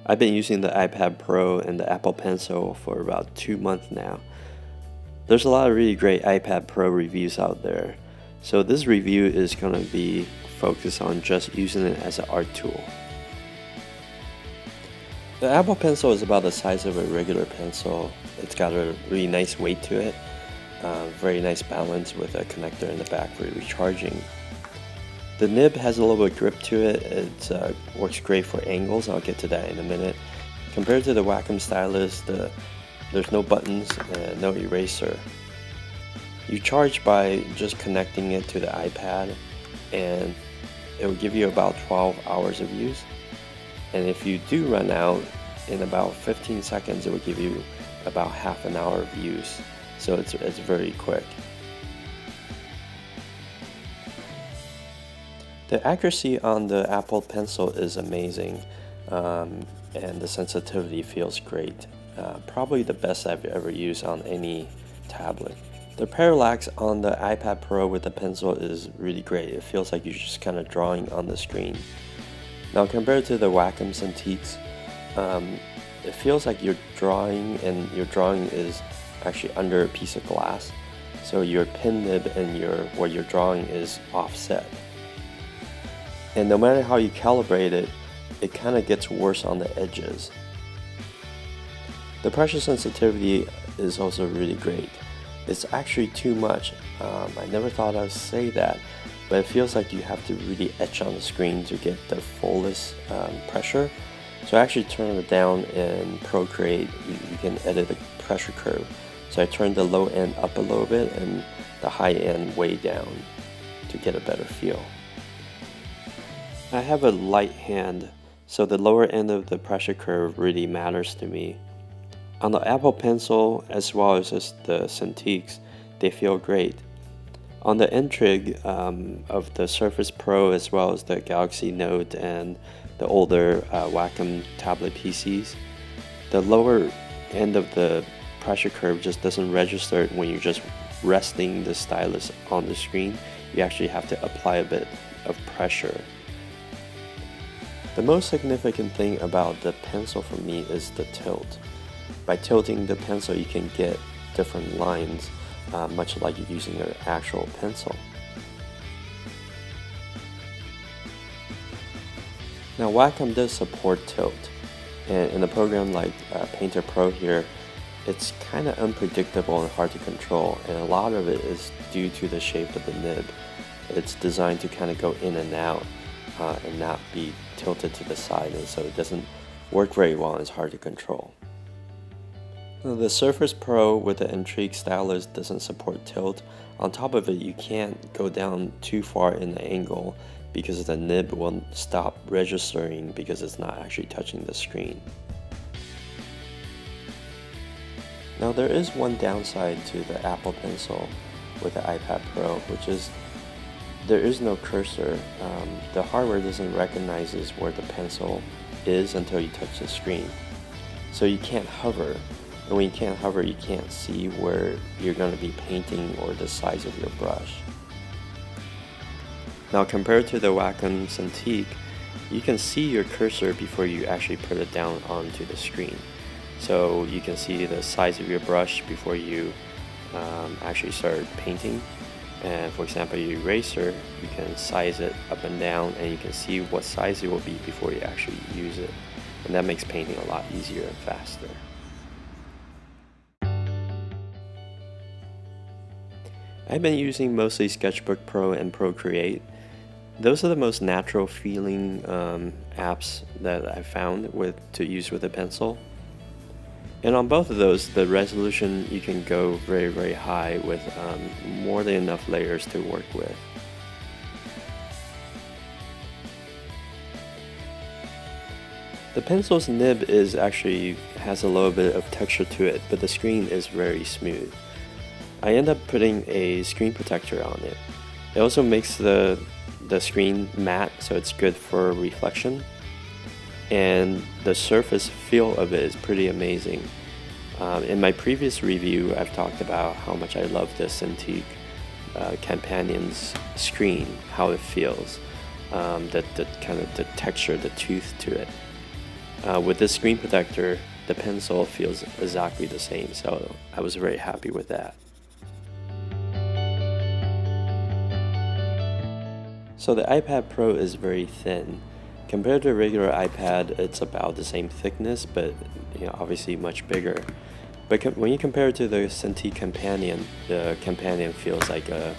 I've been using the iPad Pro and the Apple Pencil for about 2 months now. There's a lot of really great iPad Pro reviews out there, so this review is going to be focused on just using it as an art tool. The Apple Pencil is about the size of a regular pencil. It's got a really nice weight to it, very nice balance with a connector in the back for recharging. The nib has a little bit of grip to it. It works great for angles. I'll get to that in a minute. Compared to the Wacom stylus, there's no buttons and no eraser. You charge by just connecting it to the iPad, and it will give you about 12 hours of use. And if you do run out, in about 15 seconds it will give you about half an hour of use. So it's very quick. The accuracy on the Apple Pencil is amazing, and the sensitivity feels great. Probably the best I've ever used on any tablet. The parallax on the iPad Pro with the pencil is really great. It feels like you're just kind of drawing on the screen. Now compared to the Wacom Cintiqs, it feels like you're drawing, and your drawing is actually under a piece of glass. So your pen nib and where you're drawing is offset. And no matter how you calibrate it, it kind of gets worse on the edges. The pressure sensitivity is also really great. It's actually too much. I never thought I would say that, but it feels like you have to really etch on the screen to get the fullest pressure. So I actually turned it down in Procreate. You can edit the pressure curve. So I turned the low end up a little bit and the high end way down to get a better feel. I have a light hand, so the lower end of the pressure curve really matters to me. On the Apple Pencil as well as the Cintiqs, they feel great. On the Intrigue of the Surface Pro as well as the Galaxy Note and the older Wacom tablet PCs, the lower end of the pressure curve just doesn't register when you're just resting the stylus on the screen. You actually have to apply a bit of pressure. The most significant thing about the pencil for me is the tilt. By tilting the pencil, you can get different lines, much like you're using an actual pencil. Now Wacom does support tilt, and in a program like Painter Pro here, it's kind of unpredictable and hard to control, and a lot of it is due to the shape of the nib. It's designed to kind of go in and out and not be tilted to the side, and so it doesn't work very well and it's hard to control. Now, the Surface Pro with the Intrigue stylus doesn't support tilt. On top of it, you can't go down too far in the angle because the nib will stop registering because it's not actually touching the screen. Now there is one downside to the Apple Pencil with the iPad Pro, which is there is no cursor. The hardware doesn't recognize where the pencil is until you touch the screen. So you can't hover. And when you can't hover, you can't see where you're going to be painting or the size of your brush. Now compared to the Wacom Cintiq, you can see your cursor before you actually put it down onto the screen. So you can see the size of your brush before you actually start painting. And for example, your eraser, you can size it up and down, and you can see what size it will be before you actually use it. And that makes painting a lot easier and faster. I've been using mostly Sketchbook Pro and Procreate. Those are the most natural feeling apps that I found to use with a pencil. And on both of those, the resolution, you can go very, very high with more than enough layers to work with. The pencil's nib has a little bit of texture to it, but the screen is very smooth. I end up putting a screen protector on it. It also makes the screen matte, so it's good for reflection. And the surface feel of it is pretty amazing. In my previous review, I've talked about how much I love the Cintiq Companion's screen, how it feels, the kind of the texture, the tooth to it. With this screen protector, the pencil feels exactly the same, so I was very happy with that. So the iPad Pro is very thin. Compared to a regular iPad, it's about the same thickness, but obviously much bigger. But when you compare it to the Cintiq Companion, the Companion feels like a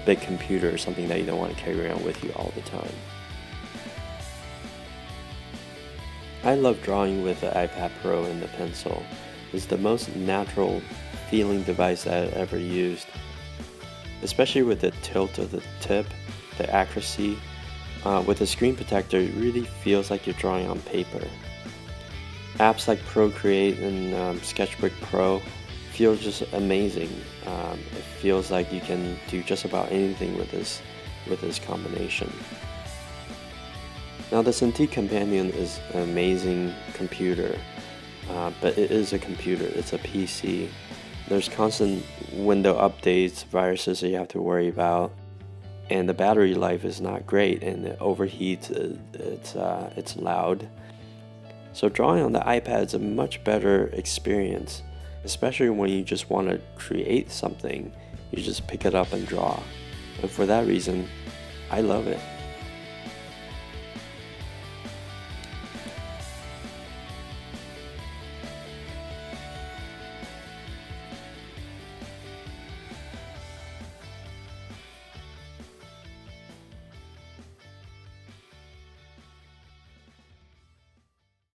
big computer, something that you don't want to carry around with you all the time. I love drawing with the iPad Pro and the pencil. It's the most natural feeling device that I've ever used. Especially with the tilt of the tip, the accuracy. With the screen protector, it really feels like you're drawing on paper. Apps like Procreate and Sketchbook Pro feel just amazing. It feels like you can do just about anything with this combination. Now the Cintiq Companion is an amazing computer, but it is a computer, it's a PC. There's constant window updates, viruses that you have to worry about, and the battery life is not great, and it overheats, it's loud. So drawing on the iPad is a much better experience, especially when you just want to create something. You just pick it up and draw. And for that reason, I love it.